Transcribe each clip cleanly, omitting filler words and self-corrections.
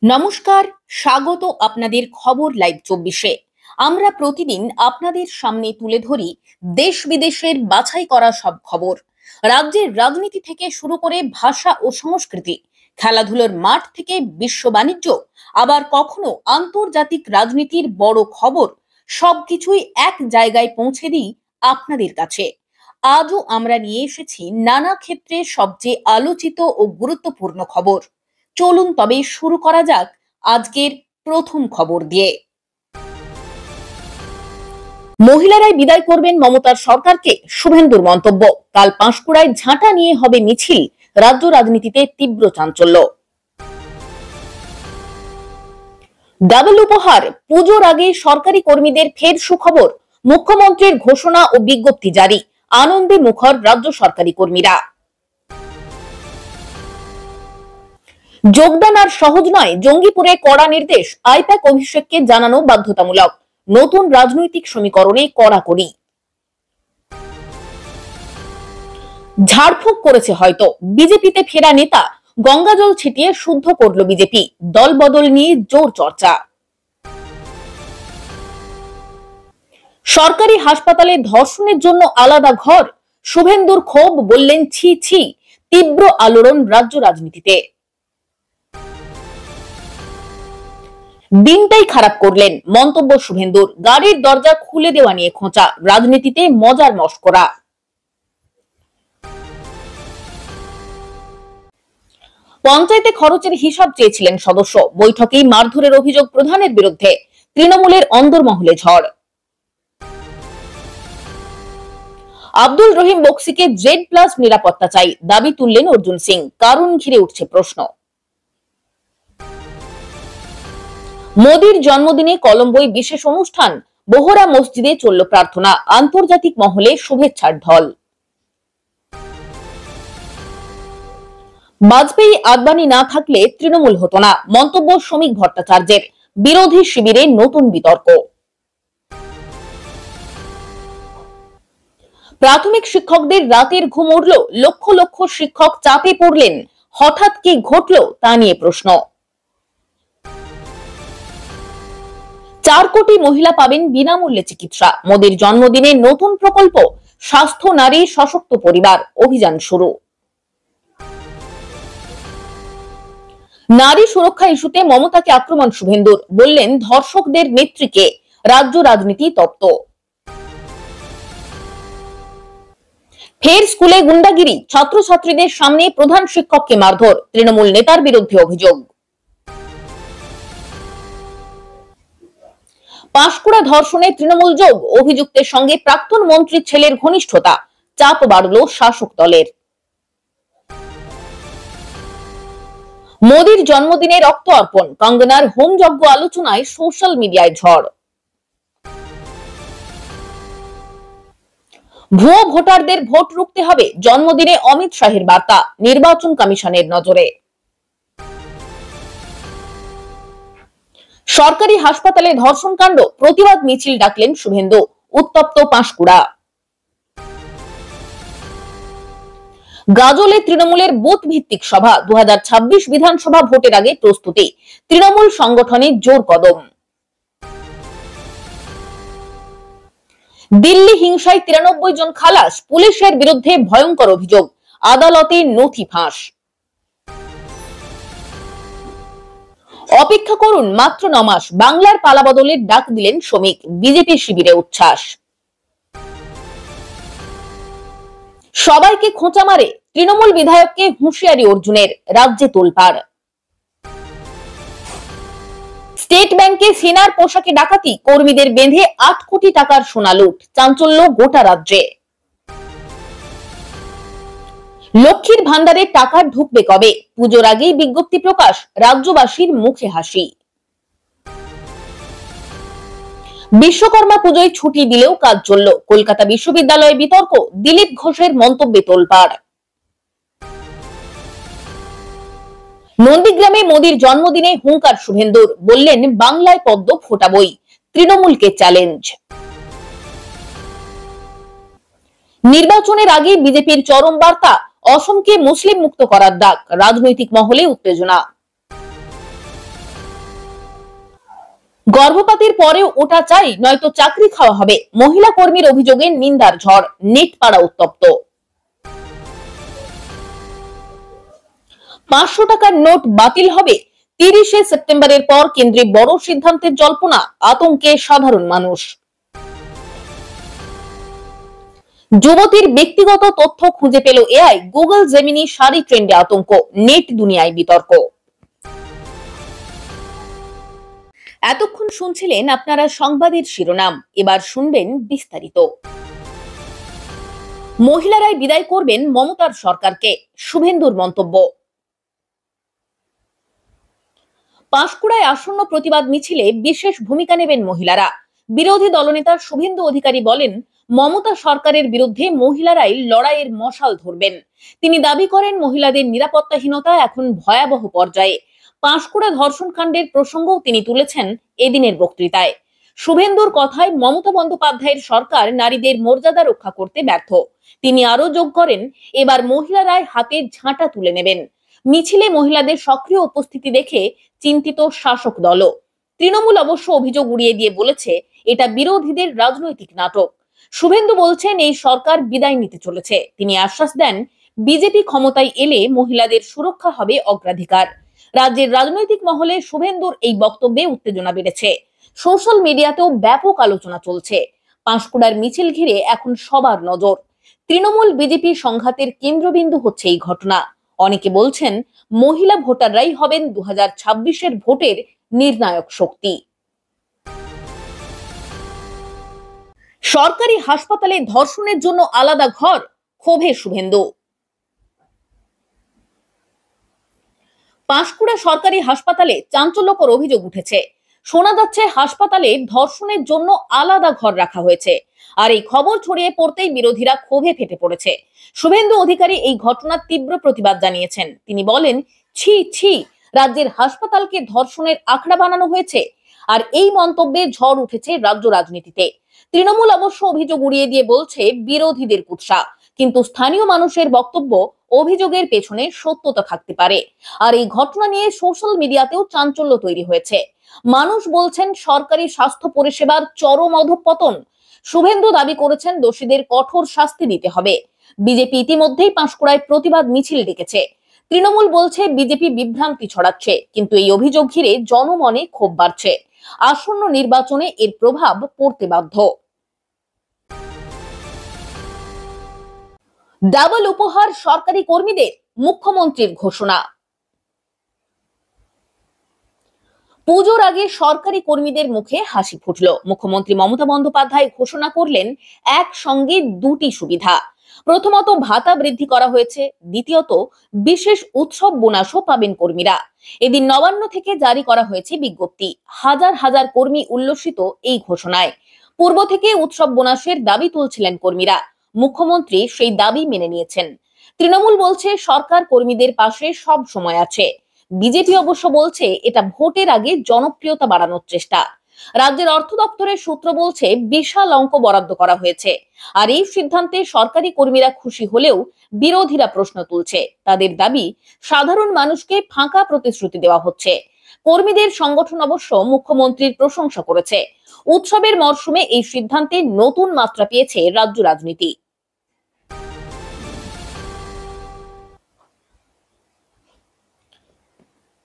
নমস্কার, স্বাগত আপনাদের খবর লাইভ 24-এ। আমরা প্রতিদিন আপনাদের সামনে তুলে ধরি দেশ বিদেশের বাছাই করা সব খবর। রাজ্যের রাজনীতি থেকে শুরু করে ভাষা ও সংস্কৃতি, খেলাধুলার মাঠ থেকে বিশ্ব বাণিজ্য, আবার কখনো আন্তর্জাতিক রাজনীতির বড় খবর, সবকিছুই এক জায়গায় পৌঁছে দিই আপনাদের কাছে। আজও আমরা নিয়ে এসেছি নানা ক্ষেত্রে সবচেয়ে আলোচিত ও গুরুত্বপূর্ণ খবর। চলুন তবে শুরু করা যাক আজকের প্রথম খবর দিয়ে। মহিলারাই বিদায় করবেন মমতার সরকারকে, শুভেন্দুর মন্তব্য। কাল পাঁশকুড়ায় ঝাঁটা নিয়ে হবে মিছিল, রাজ্য রাজনীতিতে তীব্র চাঞ্চল্য। ডাবল উপহার, পুজোর আগে সরকারি কর্মীদের ফের সুখবর, মুখ্যমন্ত্রীর ঘোষণা ও বিজ্ঞপ্তি জারি, আনন্দে মুখর রাজ্য সরকারি কর্মীরা। যোগদান আর সহজ নয়, জঙ্গিপুরে কড়া নির্দেশ, আইপ্যাক অভিষেককে জানানো বাধ্যতামূলক, নতুন রাজনৈতিক সমীকরণে কড়াকড়ি। ঝাড়ফুঁক করেছে হয়তো, বিজেপিতে ফেরা নেতা গঙ্গাজল ছিটিয়ে শুদ্ধ করল বিজেপি, দল বদল নিয়ে জোর চর্চা। সরকারি হাসপাতালে ধর্ষণের জন্য আলাদা ঘর, শুভেন্দুর ক্ষোভ, বললেন ছি ছি, তীব্র আলোড়ন রাজ্য রাজনীতিতে। দিনটাই খারাপ করলেন, মন্তব্য শুভেন্দুর, গাড়ির দরজা খুলে দেওয়া নিয়ে খোঁচা, রাজনীতিতে মজার মশকরা। পঞ্চায়েতে খরচের হিসাব চেয়েছিলেন সদস্য, বৈঠকেই মারধরের অভিযোগ প্রধানের বিরুদ্ধে, তৃণমূলের অন্দরমহলে ঝড়। আব্দুল রহিম বক্সিকে Z+ নিরাপত্তা চাই, দাবি তুললেন অর্জুন সিং, কারণ ঘিরে উঠছে প্রশ্ন। মোদির জন্মদিনে কলম্বোয় বিশেষ অনুষ্ঠান, বোহরা মসজিদে চলল প্রার্থনা, আন্তর্জাতিক মহলে শুভেচ্ছার ঢল। বাজপেয়ী আদবানি না থাকলে তৃণমূল হতো না, মন্তব্য শ্রমিক ভট্টাচার্যের, বিরোধী শিবিরে নতুন বিতর্ক। প্রাথমিক শিক্ষকদের রাতের ঘুম উড়ল, লক্ষ লক্ষ শিক্ষক চাপে পড়লেন, হঠাৎ কি ঘটল তা নিয়ে প্রশ্ন। 4 কোটি মহিলা পাবেন বিনামূল্যে চিকিৎসা, মোদির জন্মদিনে নতুন প্রকল্প, স্বাস্থ্য নারী সশক্ত পরিবার অভিযান শুরু। নারী সুরক্ষা ইস্যুতে মমতাকে আক্রমণ শুভেন্দুর, বললেন ধর্ষকদের নেত্রীকে, রাজ্য রাজনীতি তপ্ত। ফের স্কুলে গুন্ডাগিরি, ছাত্রছাত্রীদের সামনে প্রধান শিক্ষককে মারধর, তৃণমূল নেতার বিরুদ্ধে অভিযোগ। পাঁশকুড়া ধর্ষণে তৃণমূল যোগ, অভিযুক্তের সঙ্গে প্রাক্তন মন্ত্রীর ছেলের ঘনিষ্ঠতা, চাপ বাড়ল শাসক দলের। মোদির জন্মদিনে রক্ত অর্পণ, কঙ্গনার হোমযজ্ঞ আলোচনায় সোশ্যাল মিডিয়ায় ঝড়। ভুয়ো ভোটারদের ভোট রুখতে হবে, জন্মদিনে অমিত শাহের বার্তা, নির্বাচন কমিশনের নজরে। সরকারি হাসপাতালে ধর্ষণকাণ্ড, প্রতিবাদ মিছিল ডাকলেন শুভেন্দু, উত্তপ্ত পাঁশকুড়া। গাজলে তৃণমূলের বুথ ভিত্তিক সভা, 2026 বিধানসভা ভোটের আগে প্রস্তুতি, তৃণমূল সংগঠনের জোর কদম। দিল্লি হিংসায় 93 জন খালাস, পুলিশের বিরুদ্ধে ভয়ঙ্কর অভিযোগ, আদালতে নথি ফাঁস। অপেক্ষা করুন মাত্র 9 মাস, বাংলার পালাবদলের ডাক দিলেন শ্রমিক, বিজেপি শিবিরে উচ্ছ্বাস। সবাইকে খোঁচা মারে, তৃণমূল বিধায়ককে হুঁশিয়ারি অর্জুনের, রাজ্যে তোলপাড়। স্টেট ব্যাংকে সেনার পোশাকে ডাকাতি, কর্মীদের বেঁধে 8 কোটি টাকার সোনা লুট, চাঞ্চল্য গোটা রাজ্যে। লক্ষ্মীর ভান্ডারে টাকা ঢুকবে কবে, পুজোর আগেই বিজ্ঞপ্তি প্রকাশ, রাজ্যবাসীর মুখে হাসি। বিশ্বকর্মা পুজোয় ছুটি দিলেও কাজ চলল, কলকাতা বিশ্ববিদ্যালয়ে বিতর্ক, দিলীপ ঘোষের মন্তব্যে তোলপাড়। নন্দীগ্রামে মোদির জন্মদিনে হুঙ্কার শুভেন্দুর, বললেন বাংলায় পদ্ম ফোটাবই, তৃণমূলকে চ্যালেঞ্জ। নির্বাচনের আগে বিজেপির চরম বার্তা, অসমকে মুসলিম মুক্ত করার ডাক, রাজনৈতিক মহলে উত্তেজনা। গর্ভপাতের পরেও ওটা চাই, নয়তো চাকরি খাওয়া হবে। মহিলা কর্মীর অভিযোগে নিন্দার ঝড়, নেট পাড়া উত্তপ্ত। 500 টাকার নোট বাতিল হবে। 30শে সেপ্টেম্বরের পর কেন্দ্রে বড় সিদ্ধান্তের জল্পনা, আতঙ্কে সাধারণ মানুষ। যুবতীর ব্যক্তিগত তথ্য খুঁজে পেল এআই, গুগল জেমিনি সারি ট্রেন্ডে আতঙ্ক, নেট দুনিয়ায় বিতর্ক। এতক্ষণ শুনছিলেন আপনারা সংবাদের শিরোনাম, এবার শুনবেন বিস্তারিত। মহিলারাই বিদায় করবেন মমতার সরকারকে, শুভেন্দুর মন্তব্য। পাঁশকুড়ায় আসন্ন প্রতিবাদ মিছিলে বিশেষ ভূমিকা নেবেন মহিলারা। বিরোধী দলনেতা শুভেন্দু অধিকারী বলেন, মমতা সরকারের বিরুদ্ধে মহিলারাই লড়াইয়ের মশাল ধরবেন। তিনি দাবি করেন, মহিলাদের নিরাপত্তাহীনতা এখন ভয়াবহ পর্যায়ে। পাঁশকুড়া ধর্ষণ কাণ্ডের প্রসঙ্গও তিনি তুলেছেন এদিনের বক্তৃতায়। শুভেন্দুর কথায়, মমতা বন্দ্যোপাধ্যায়ের সরকার নারীদের মর্যাদা রক্ষা করতে ব্যর্থ। তিনি আরো যোগ করেন, এবার মহিলারাই হাতে ঝাঁটা তুলে নেবেন। মিছিলে মহিলাদের সক্রিয় উপস্থিতি দেখে চিন্তিত শাসক দলও। তৃণমূল অবশ্য অভিযোগ উড়িয়ে দিয়ে বলেছে, এটা বিরোধীদের রাজনৈতিক নাটক। শুভেন্দু বলছেন, এই সরকার বিদায় নিতে চলেছে। তিনি আশ্বাস দেন, বিজেপি ক্ষমতায় এলে মহিলাদের সুরক্ষা হবে অগ্রাধিকার। রাজ্যের রাজনৈতিক মহলে শুভেন্দুর এই বক্তব্যে উত্তেজনা বেড়েছে। সোশ্যাল মিডিয়াতেও ব্যাপক আলোচনা চলছে। পাঁশকুড়ার মিছিল ঘিরে এখন সবার নজর। তৃণমূল বিজেপি সংঘাতের কেন্দ্রবিন্দু হচ্ছে এই ঘটনা। অনেকে বলছেন, মহিলা ভোটাররাই হবেন 2026-এর ভোটের নির্ণায়ক শক্তি। সরকারি হাসপাতালে ধর্ষণের জন্য আলাদা ঘর, ক্ষোভে শুভেন্দু। পাঁশকুড়া সরকারি হাসপাতালে চাঞ্চল্যকর অভিযোগ উঠেছে। শোনা যাচ্ছে, হাসপাতালে ধর্ষণের জন্য আলাদা ঘর রাখা হয়েছে। আর এই খবর ছড়িয়ে পড়তেই বিরোধীরা ক্ষোভে ফেটে পড়েছে। শুভেন্দু অধিকারী এই ঘটনার তীব্র প্রতিবাদ জানিয়েছেন। তিনি বলেন, ছি ছি, রাজ্যের হাসপাতালকে ধর্ষণের আখড়া বানানো হয়েছে। আর এই মন্তব্যে ঝড় উঠেছে রাজ্য রাজনীতিতে। তৃণমূল অবশ্য অভিযোগ উড়িয়ে দিয়ে বলছে, বিরোধীদের কুৎসা। কিন্তু স্থানীয় মানুষের বক্তব্য, অভিযোগের পেছনে সত্যতা থাকতে পারে। আর এই ঘটনা নিয়ে সোশ্যাল মিডিয়াতেও চাঞ্চল্য তৈরি হয়েছে। মানুষ বলছেন, সরকারি স্বাস্থ্য পরিষেবার চরম অধঃপতন। শুভেন্দু দাবি করেছেন, দোষীদের কঠোর শাস্তি দিতে হবে। বিজেপি ইতিমধ্যেই পাঁশকুড়ায় প্রতিবাদ মিছিল ডেকেছে। তৃণমূল বলছে, বিজেপি বিভ্রান্তি ছড়াচ্ছে। কিন্তু এই অভিযোগ ঘিরে জনমনে ক্ষোভ বাড়ছে। আসন্ন নির্বাচনে এর প্রভাব পড়তে বাধ্য। ডাবল উপহার সরকারি কর্মীদের, মুখ্যমন্ত্রীর ঘোষণা। পুজোর আগে সরকারি কর্মীদের মুখে হাসি ফুটলো। মুখ্যমন্ত্রী মমতা বন্দ্যোপাধ্যায় ঘোষণা করলেন, একসঙ্গে দুটি সুবিধা। প্রথমত, ভাতা বৃদ্ধি করা হয়েছে। দ্বিতীয়ত, বিশেষ উৎসব বোনাসও পাবেন কর্মীরা। এদিন নবান্ন থেকে জারি করা হয়েছে বিজ্ঞপ্তি। হাজার হাজার কর্মী উল্লসিত এই ঘোষণায়। পূর্ব থেকে উৎসব বোনাসের দাবি তুলছিলেন কর্মীরা। মুখ্যমন্ত্রী সেই দাবি মেনে নিয়েছেন। তৃণমূল বলছে, সরকার কর্মীদের পাশে সব সময় আছে। বিজেপি অবশ্য বলছে, এটা ভোটের আগে জনপ্রিয়তা বাড়ানোর চেষ্টা। রাজ্যের অর্থ দপ্তরের সূত্র বলছে, বিশাল অঙ্ক বরাদ্দ করা হয়েছে। আর এই সিদ্ধান্তে সরকারি কর্মীরা খুশি হলেও বিরোধীরা প্রশ্ন তুলছে। তাদের দাবি, সাধারণ মানুষকে ফাঁকা প্রতিশ্রুতি দেওয়া হচ্ছে। কর্মীদের সংগঠন অবশ্য মুখ্যমন্ত্রীর প্রশংসা করেছে। উৎসবের মরশুমে এই সিদ্ধান্তে নতুন মাত্রা পেয়েছে রাজ্য রাজনীতি।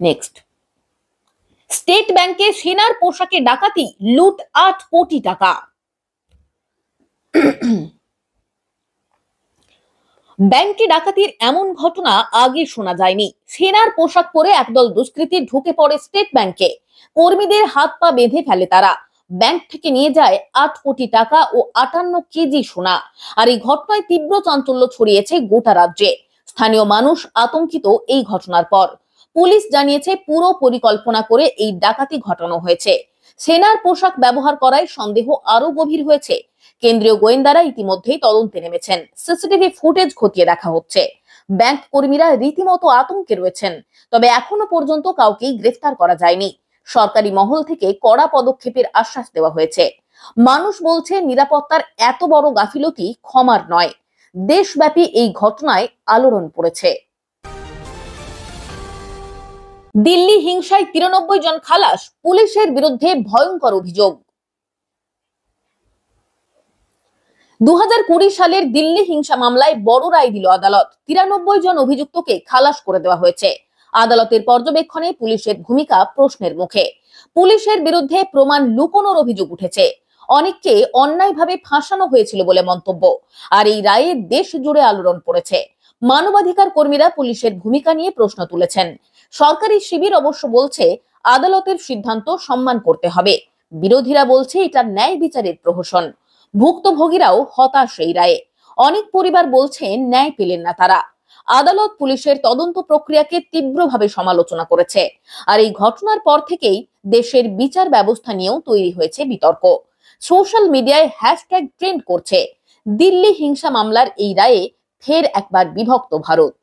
নেক্সট, স্টেট ব্যাংকে সেনার পোশাকে ডাকাতি, লুট 8 কোটি টাকা। ব্যাংকে ডাকাতির এমন ঘটনা আগে শোনা যায়নি। সেনার পোশাক পরে একদল দুষ্কৃতী ঢুকে পড়ে স্টেট ব্যাংকে। কর্মীদের হাত পা বেঁধে ফেলে তারা। ব্যাংক থেকে নিয়ে যায় 8 কোটি টাকা ও 58 কেজি সোনা। আর এই ঘটনায় তীব্র চাঞ্চল্য ছড়িয়েছে গোটা রাজ্যে। স্থানীয় মানুষ আতঙ্কিত এই ঘটনার পর। পুলিশ জানিয়েছে, পুরো পরিকল্পনা করে এই ডাকাতি ঘটানো হয়েছে। সেনার পোশাক ব্যবহার করায় সন্দেহ আরো গভীর হয়েছে। কেন্দ্রীয় গোয়েন্দারা ইতিমধ্যেই তদন্তে নেমেছেন। সিসিটিভি ফুটেজ খতিয়ে দেখা হচ্ছে। ব্যাংক কর্মীরা রীতিমতো আতঙ্কে রয়েছেন। তবে এখনো পর্যন্ত কাউকেই গ্রেফতার করা যায়নি। সরকারি মহল থেকে কড়া পদক্ষেপের আশ্বাস দেওয়া হয়েছে। মানুষ বলছে, নিরাপত্তার এত বড় গাফিলতি ক্ষমার নয়। দেশব্যাপী এই ঘটনায় আলোড়ন পড়েছে। দিল্লি হিংসায় 93 জন খালাস, পুলিশের বিরুদ্ধে ভয়ঙ্কর অভিযোগ। 2020 সালের দিল্লি হিংসা মামলায় বড় রায় দিল আদালত। 93 জন অভিযুক্তকে খালাস করে দেওয়া হয়েছে। আদালতের পর্যবেক্ষণে পুলিশের ভূমিকা প্রশ্নের মুখে। পুলিশের বিরুদ্ধে প্রমাণ লুকোনোর অভিযোগ উঠেছে। অনেককে অন্যায়ভাবে ফাঁসানো হয়েছিল বলে মন্তব্য। আর এই রায়ে দেশ জুড়ে আলোড়ন পড়েছে। মানবাধিকার কর্মীরা পুলিশের ভূমিকা নিয়ে প্রশ্ন তুলেছেন। সরকারি শিবির অবশ্য বলছে আদালতের সিদ্ধান্ত সম্মান করতে হবে। বিরোধীরা বলছে এটা ন্যায় বিচারের প্রহসন। ভুক্তভোগীরাও হতাশ এই রায়ে। অনেক পরিবার বলছে ন্যায় পেলেন না তারা। আদালত পুলিশের তদন্ত প্রক্রিয়াকে তীব্রভাবে সমালোচনা করেছে। আর এই ঘটনার পর থেকেই দেশের বিচার ব্যবস্থা নিয়েও তৈরি হয়েছে বিতর্ক। সোশ্যাল মিডিয়ায় হ্যাশট্যাগ ট্রেন্ড করছে। দিল্লি হিংসা মামলার এই রায়ে ফের একবার বিভক্ত ভারত।